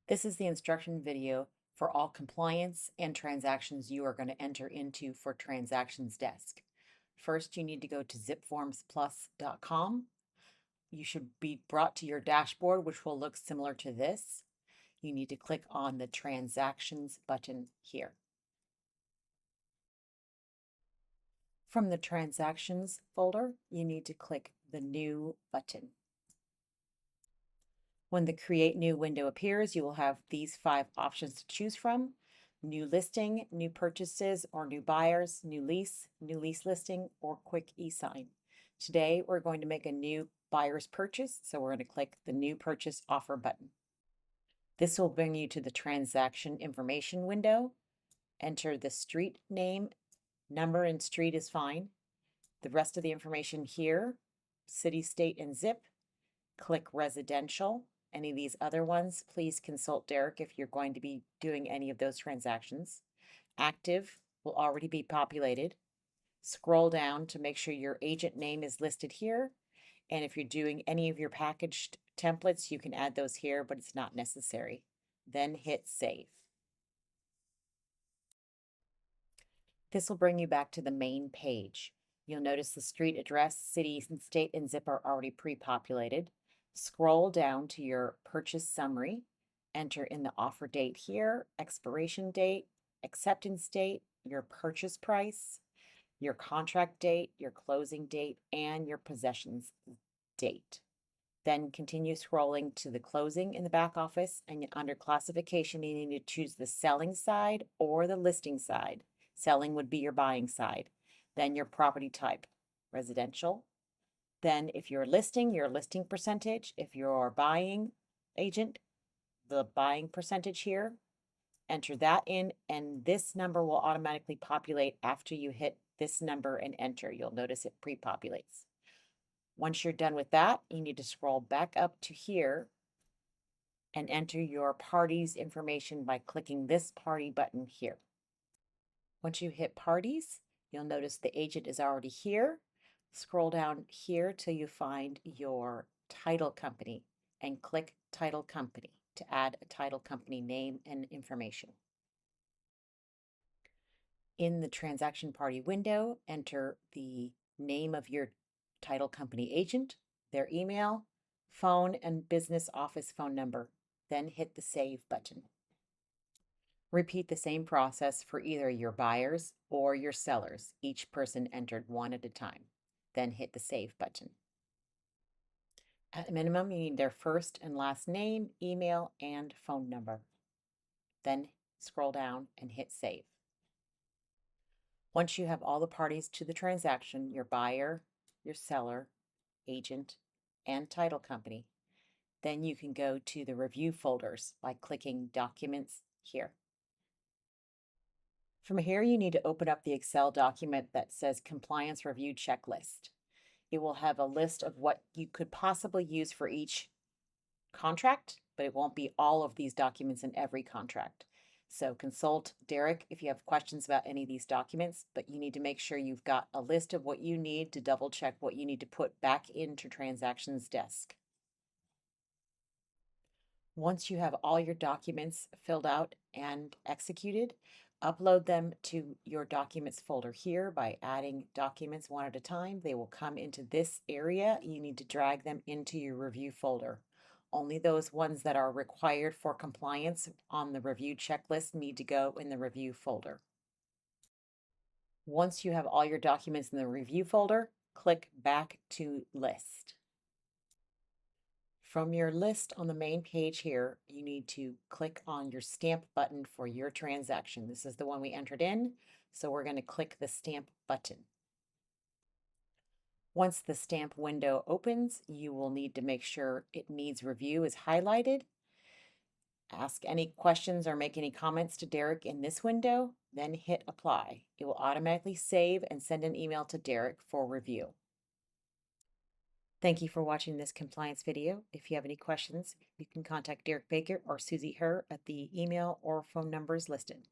This is the instruction video for all compliance and transactions you are going to enter into for Transactions Desk. First, you need to go to zipformsplus.com. You should be brought to your dashboard, which will look similar to this. You need to click on the Transactions button here. From the Transactions folder, you need to click the New button. When the Create New window appears, you will have these 5 options to choose from: new listing, new purchases or new buyers, new lease listing, or quick e-sign. Today, we're going to make a new buyer's purchase, so we're going to click the New Purchase Offer button. This will bring you to the Transaction Information window. Enter the street name, number and street is fine. The rest of the information here, city, state, and zip. Click Residential. Any of these other ones, please consult Derek if you're going to be doing any of those transactions. Active will already be populated. Scroll down to make sure your agent name is listed here. And if you're doing any of your packaged templates, you can add those here, but it's not necessary. Then hit Save. This will bring you back to the main page. You'll notice the street address, city, and state, and zip are already pre-populated. Scroll down to your purchase summary, enter in the offer date here, expiration date, acceptance date, your purchase price, your contract date, your closing date, and your possessions date. Then continue scrolling to the closing in the back office, and under classification, you need to choose the selling side or the listing side. Selling would be your buying side. Then your property type, residential. Then if you're listing, your listing percentage. If you're buying agent, the buying percentage here. Enter that in, and this number will automatically populate after you hit this number and enter. You'll notice it pre-populates. Once you're done with that, you need to scroll back up to here and enter your party's information by clicking this party button here. Once you hit parties, you'll notice the agent is already here. Scroll down here till you find your title company and click Title Company to add a title company name and information. In the Transaction Party window, enter the name of your title company agent, their email, phone, and business office phone number. Then hit the Save button. Repeat the same process for either your buyers or your sellers, each person entered one at a time. Then hit the Save button. At a minimum, you need their first and last name, email, and phone number. Then scroll down and hit Save. Once you have all the parties to the transaction, your buyer, your seller, agent, and title company, then you can go to the review folders by clicking Documents here. From here, you need to open up the Excel document that says Compliance Review Checklist. It will have a list of what you could possibly use for each contract, but it won't be all of these documents in every contract. So consult Derek if you have questions about any of these documents, but you need to make sure you've got a list of what you need to double check what you need to put back into Transactions Desk. Once you have all your documents filled out and executed, upload them to your documents folder here by adding documents one at a time. They will come into this area. You need to drag them into your review folder. Only those ones that are required for compliance on the review checklist need to go in the review folder. Once you have all your documents in the review folder, click Back to List. From your list on the main page here, you need to click on your stamp button for your transaction. This is the one we entered in, so we're going to click the stamp button. Once the stamp window opens, you will need to make sure It Needs Review is highlighted. Ask any questions or make any comments to Derek in this window, then hit Apply. It will automatically save and send an email to Derek for review. Thank you for watching this compliance video. If you have any questions, you can contact Derek Baker or Susie Herr at the email or phone numbers listed.